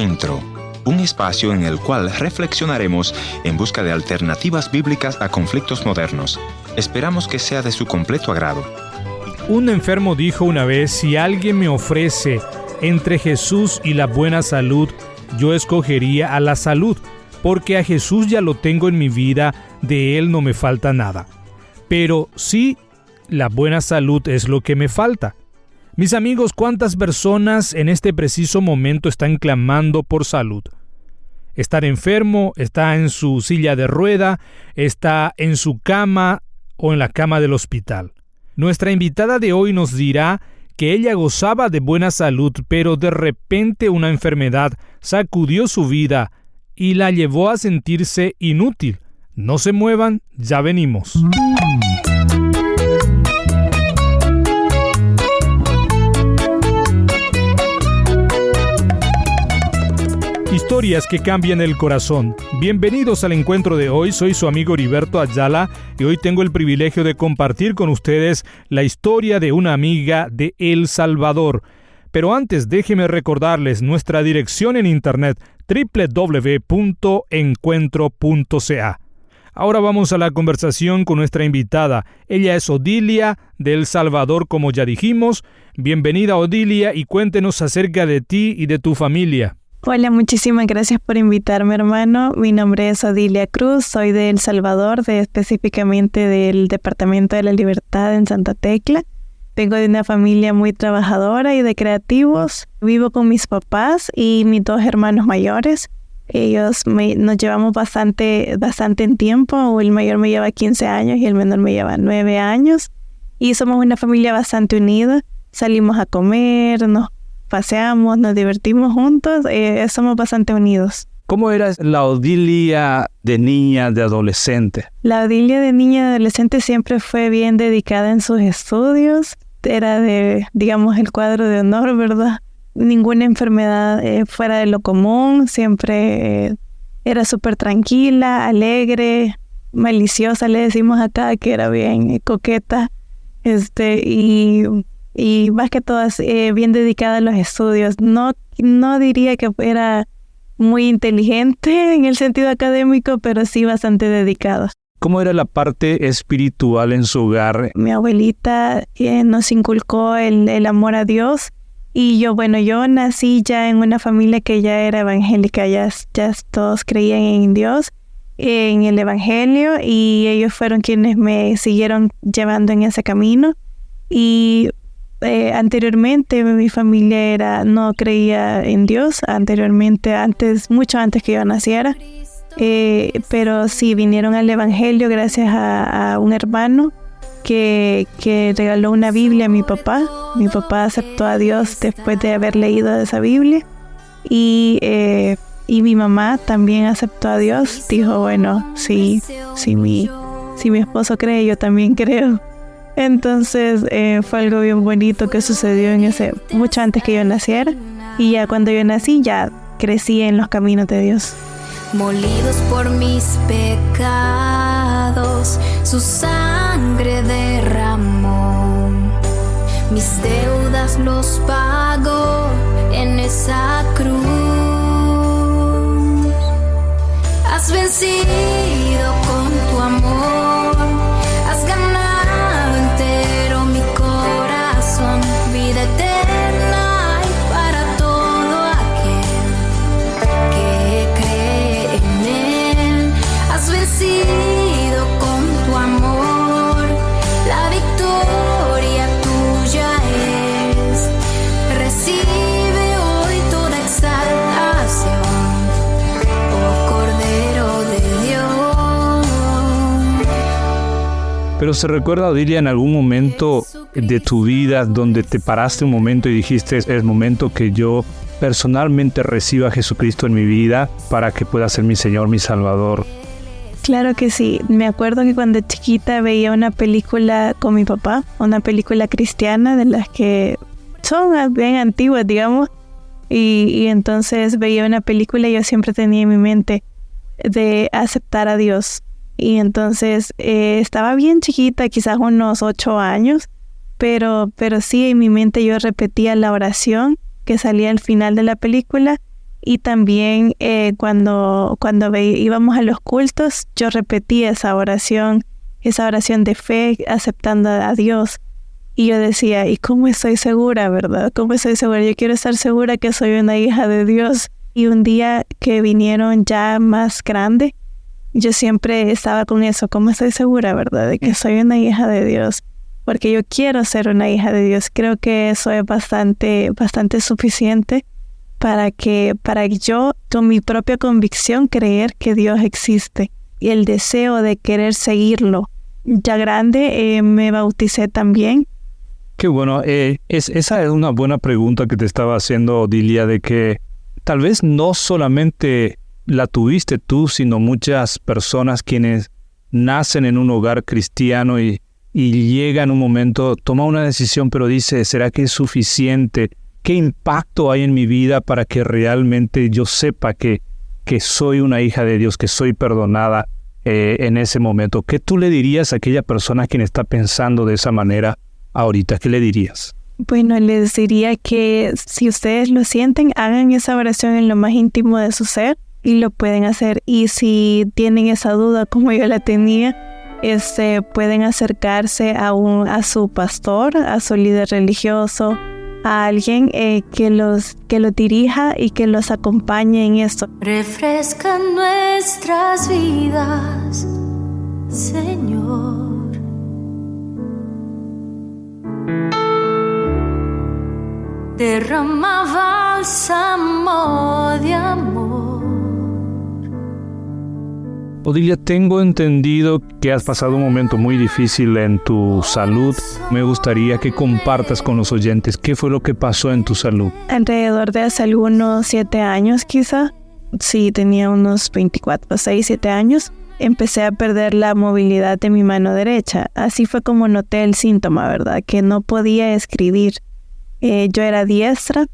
Encuentro, un espacio en el cual reflexionaremos en busca de alternativas bíblicas a conflictos modernos. Esperamos que sea de su completo agrado. Un enfermo dijo una vez: si alguien me ofrece entre Jesús y la buena salud, yo escogería a la salud, porque a Jesús ya lo tengo en mi vida, de Él no me falta nada. Pero sí, la buena salud es lo que me falta. Mis amigos, ¿cuántas personas en este preciso momento están clamando por salud? Estar enfermo, está en su silla de rueda, está en su cama o en la cama del hospital. Nuestra invitada de hoy nos dirá que ella gozaba de buena salud, pero de repente una enfermedad sacudió su vida y la llevó a sentirse inútil. No se muevan, ya venimos. Historias que cambian el corazón. Bienvenidos al encuentro de hoy. Soy su amigo Heriberto Ayala y hoy tengo el privilegio de compartir con ustedes la historia de una amiga de El Salvador. Pero antes, déjenme recordarles nuestra dirección en internet: www.encuentro.ca. Ahora vamos a la conversación con nuestra invitada. Ella es Odilia de El Salvador, como ya dijimos. Bienvenida, Odilia, y cuéntenos acerca de ti y de tu familia. Hola, muchísimas gracias por invitarme, hermano. Mi nombre es Odilia Cruz, soy de El Salvador, específicamente del Departamento de la Libertad en Santa Tecla. Vengo de una familia muy trabajadora y de creativos. Vivo con mis papás y mis dos hermanos mayores. Nos llevamos bastante en tiempo. El mayor me lleva 15 años y el menor me lleva 9 años. Y somos una familia bastante unida. Salimos a comer, nos paseamos, nos divertimos juntos, somos bastante unidos. ¿Cómo era la Odilia de niña, de adolescente? La Odilia de niña, de adolescente siempre fue bien dedicada en sus estudios. Era el cuadro de honor, ¿verdad? Ninguna enfermedad fuera de lo común. Siempre era súper tranquila, alegre, maliciosa, le decimos acá, que era bien coqueta. Y más que todo bien dedicada a los estudios. No diría que era muy inteligente en el sentido académico, pero sí bastante dedicada. ¿Cómo era la parte espiritual en su hogar? Mi abuelita nos inculcó el amor a Dios, y yo nací ya en una familia que ya era evangélica, ya todos creían en Dios, en el evangelio, y ellos fueron quienes me siguieron llevando en ese camino. Y anteriormente mi familia no creía en Dios, mucho antes que yo naciera, pero sí vinieron al evangelio gracias a un hermano que regaló una Biblia a mi papá. Mi papá aceptó a Dios después de haber leído esa Biblia, y mi mamá también aceptó a Dios. Dijo, si mi esposo cree, yo también creo. Entonces fue algo bien bonito que sucedió mucho antes que yo naciera, y ya cuando yo nací ya crecí en los caminos de Dios. Molidos por mis pecados, su sangre derramó, mis deudas los pagó en esa cruz. Has vencido con tu amor, has ganado entero mi corazón, vida eterna y para todo aquel que cree en él. Has vencido con tu amor, la victoria tuya es. Recibe hoy toda exaltación, oh Cordero de Dios. Pero ¿se recuerda, Odilia, en algún momento de tu vida donde te paraste un momento y dijiste: es el momento que yo personalmente reciba a Jesucristo en mi vida para que pueda ser mi Señor, mi Salvador? Claro que sí. Me acuerdo que cuando chiquita veía una película con mi papá, una película cristiana de las que son bien antiguas, digamos, y entonces veía una película y yo siempre tenía en mi mente de aceptar a Dios. Y entonces estaba bien chiquita, quizás unos 8 años, pero sí en mi mente yo repetía la oración que salía al final de la película, Y también cuando íbamos a los cultos, yo repetía esa oración de fe, aceptando a Dios. Y yo decía, ¿y cómo estoy segura, verdad? ¿Cómo estoy segura? Yo quiero estar segura que soy una hija de Dios. Y un día que vinieron ya más grande, yo siempre estaba con eso, ¿cómo estoy segura, verdad? De que soy una hija de Dios. Porque yo quiero ser una hija de Dios. Creo que eso es bastante suficiente para yo, con mi propia convicción, creer que Dios existe. Y el deseo de querer seguirlo. Ya grande, me bauticé también. Qué bueno. Esa es una buena pregunta que te estaba haciendo, Odilia, de que tal vez no solamente la tuviste tú, sino muchas personas quienes nacen en un hogar cristiano y llega en un momento, toma una decisión, pero dice, ¿será que es suficiente? ¿Qué impacto hay en mi vida para que realmente yo sepa que soy una hija de Dios, que soy perdonada en ese momento? ¿Qué tú le dirías a aquella persona quien está pensando de esa manera ahorita? ¿Qué le dirías? Bueno, les diría que si ustedes lo sienten, hagan esa oración en lo más íntimo de su ser y lo pueden hacer. Y si tienen esa duda como yo la tenía, pueden acercarse a su pastor, a su líder religioso, a alguien que los dirija y que los acompañe en esto. Refresca nuestras vidas, Señor. Derrama bálsamo de amor. Odilia, tengo entendido que has pasado un momento muy difícil en tu salud. Me gustaría que compartas con los oyentes qué fue lo que pasó en tu salud. Alrededor de hace algunos 7 años quizá, sí, tenía unos 6, 7 años, empecé a perder la movilidad de mi mano derecha. Así fue como noté el síntoma, ¿verdad? Que no podía escribir. Yo era diestra.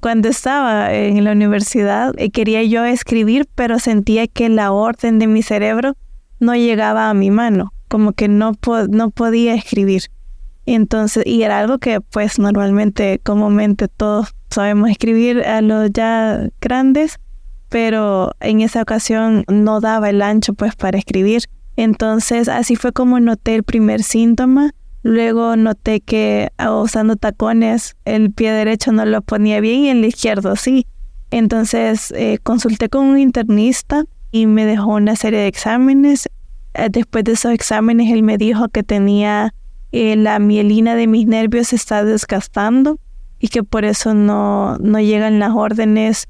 Cuando estaba en la universidad, quería yo escribir, pero sentía que la orden de mi cerebro no llegaba a mi mano, como que no podía escribir. Entonces, y era algo que pues normalmente, comúnmente todos sabemos escribir a los ya grandes, pero en esa ocasión no daba el ancho pues para escribir. Entonces, así fue como noté el primer síntoma. Luego noté que usando tacones el pie derecho no lo ponía bien y el izquierdo sí. Entonces consulté con un internista y me dejó una serie de exámenes. Después de esos exámenes él me dijo que tenía la mielina de mis nervios se está desgastando y que por eso no llegan las órdenes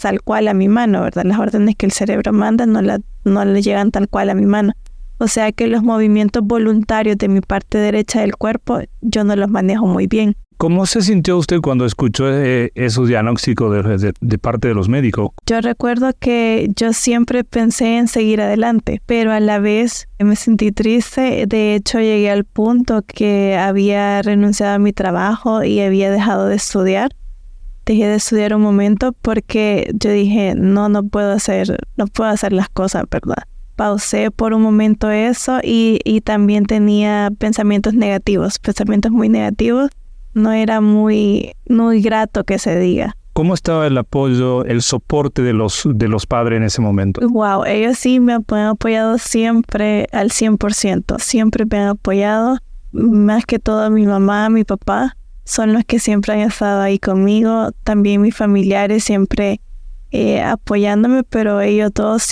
tal cual a mi mano, ¿verdad? Las órdenes que el cerebro manda no le llegan tal cual a mi mano. O sea que los movimientos voluntarios de mi parte derecha del cuerpo, yo no los manejo muy bien. ¿Cómo se sintió usted cuando escuchó esos diagnósticos de parte de los médicos? Yo recuerdo que yo siempre pensé en seguir adelante, pero a la vez me sentí triste. De hecho, llegué al punto que había renunciado a mi trabajo y había dejado de estudiar. Dejé de estudiar un momento porque yo dije, no puedo hacer las cosas, ¿verdad? Pausé por un momento eso y también tenía pensamientos muy negativos. No era muy grato que se diga. ¿Cómo estaba el apoyo, el soporte de los padres en ese momento? Wow, ellos sí me han apoyado siempre al 100%. Siempre me han apoyado. Más que todo mi mamá, mi papá, son los que siempre han estado ahí conmigo. También mis familiares siempre apoyándome, pero ellos todos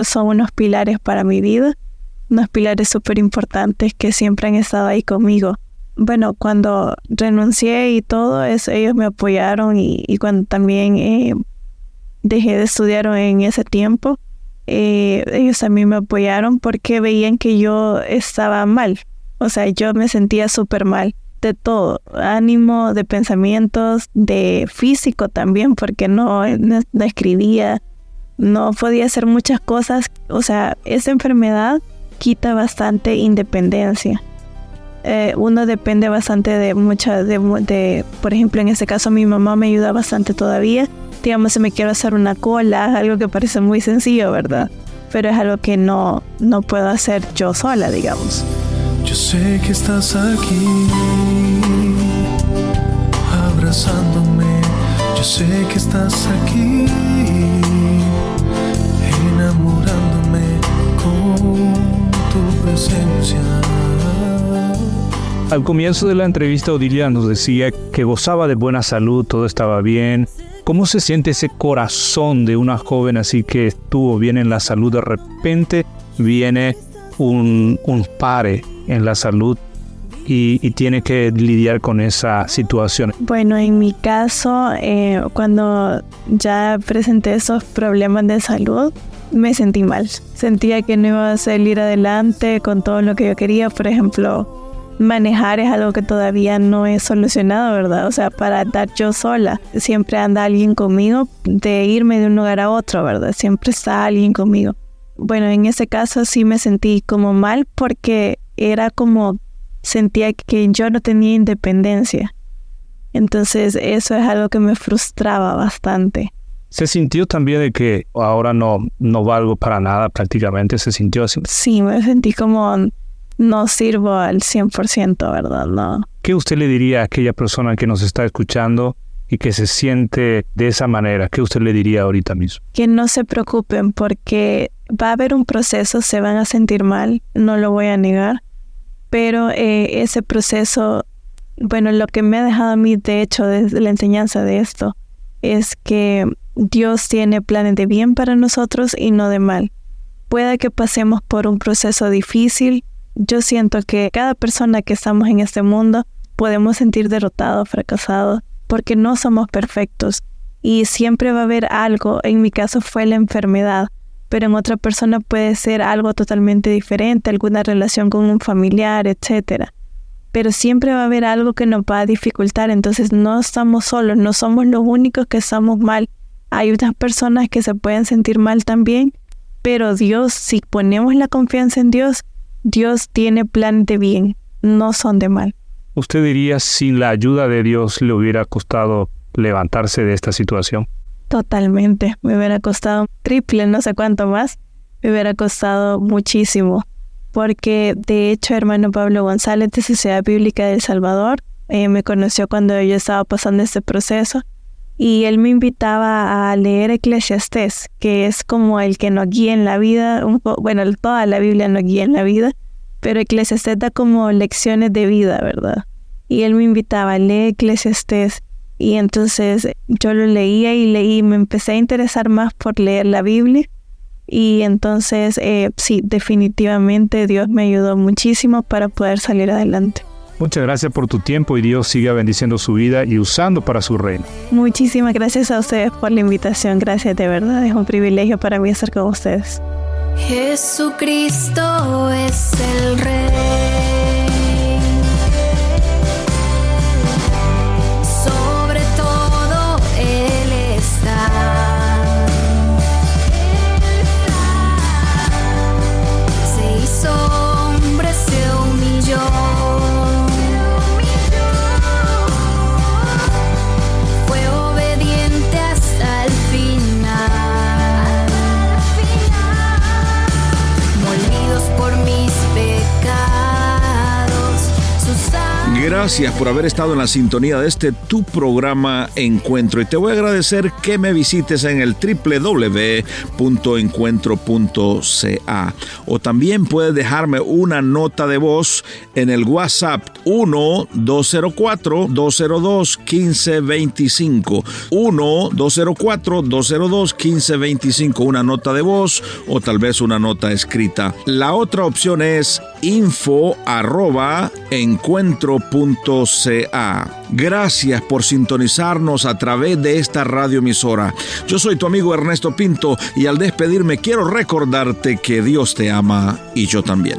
son unos pilares para mi vida, unos pilares súper importantes que siempre han estado ahí conmigo. Bueno, cuando renuncié y todo eso, ellos me apoyaron y cuando también dejé de estudiar en ese tiempo, ellos también me apoyaron porque veían que yo estaba mal. O sea, yo me sentía súper mal. De todo, ánimo, de pensamientos, de físico también, porque no escribía, no podía hacer muchas cosas. O sea, esa enfermedad quita bastante independencia. Uno depende bastante de, por ejemplo, en ese caso mi mamá me ayuda bastante todavía. Digamos, si me quiero hacer una cola, algo que parece muy sencillo, ¿verdad? Pero es algo que no puedo hacer yo sola, digamos. Yo sé que estás aquí, abrazándome. Yo sé que estás aquí, enamorándome con tu presencia. Al comienzo de la entrevista, Odilia nos decía que gozaba de buena salud, todo estaba bien. ¿Cómo se siente ese corazón de una joven así que estuvo bien en la salud? De repente viene un pare en la salud y tiene que lidiar con esa situación. Bueno, en mi caso, cuando ya presenté esos problemas de salud, me sentí mal. Sentía que no iba a salir adelante con todo lo que yo quería. Por ejemplo, manejar es algo que todavía no he solucionado, ¿verdad? O sea, para andar yo sola, siempre anda alguien conmigo, de irme de un lugar a otro, ¿verdad? Siempre está alguien conmigo. Bueno, en ese caso sí me sentí como mal porque era como, sentía que yo no tenía independencia. Entonces eso es algo que me frustraba bastante. ¿Se sintió también de que ahora no valgo para nada prácticamente? ¿Se sintió así? Sí, me sentí como no sirvo al 100%, ¿verdad? No. ¿Qué usted le diría a aquella persona que nos está escuchando y que se siente de esa manera? ¿Qué usted le diría ahorita mismo? Que no se preocupen porque va a haber un proceso, se van a sentir mal, no lo voy a negar, pero ese proceso, bueno, lo que me ha dejado a mí, de hecho, desde la enseñanza de esto, es que Dios tiene planes de bien para nosotros y no de mal. Puede que pasemos por un proceso difícil. Yo siento que cada persona que estamos en este mundo podemos sentir derrotados, fracasados, porque no somos perfectos. Y siempre va a haber algo, en mi caso fue la enfermedad, pero en otra persona puede ser algo totalmente diferente, alguna relación con un familiar, etc. Pero siempre va a haber algo que nos va a dificultar, entonces no estamos solos, no somos los únicos que estamos mal. Hay otras personas que se pueden sentir mal también, pero Dios, si ponemos la confianza en Dios, Dios tiene plan de bien, no son de mal. ¿Usted diría sin la ayuda de Dios le hubiera costado levantarse de esta situación? Totalmente, me hubiera costado triple, no sé cuánto más, me hubiera costado muchísimo. Porque de hecho, hermano Pablo González de Sociedad Bíblica de El Salvador me conoció cuando yo estaba pasando este proceso y él me invitaba a leer Eclesiastés, que es como el que nos guía en la vida, bueno, toda la Biblia nos guía en la vida, pero Eclesiastés da como lecciones de vida, ¿verdad? Y él me invitaba a leer Eclesiastés y entonces yo lo leía y leí, me empecé a interesar más por leer la Biblia y entonces sí, definitivamente Dios me ayudó muchísimo para poder salir adelante. Muchas gracias por tu tiempo y Dios siga bendiciendo su vida y usando para su reino. Muchísimas gracias a ustedes por la invitación. Gracias, de verdad. Es un privilegio para mí estar con ustedes. Jesucristo es el Rey. Sobre todo Él está. Se hizo hombre, se humilló. Gracias por haber estado en la sintonía de tu programa Encuentro. Y te voy a agradecer que me visites en el www.encuentro.ca. O también puedes dejarme una nota de voz en el WhatsApp 1-204-202-1525. 1-204-202-1525. Una nota de voz o tal vez una nota escrita. La otra opción es info@encuentro.ca. Gracias por sintonizarnos a través de esta radioemisora. Yo soy tu amigo Ernesto Pinto y al despedirme quiero recordarte que Dios te ama y yo también.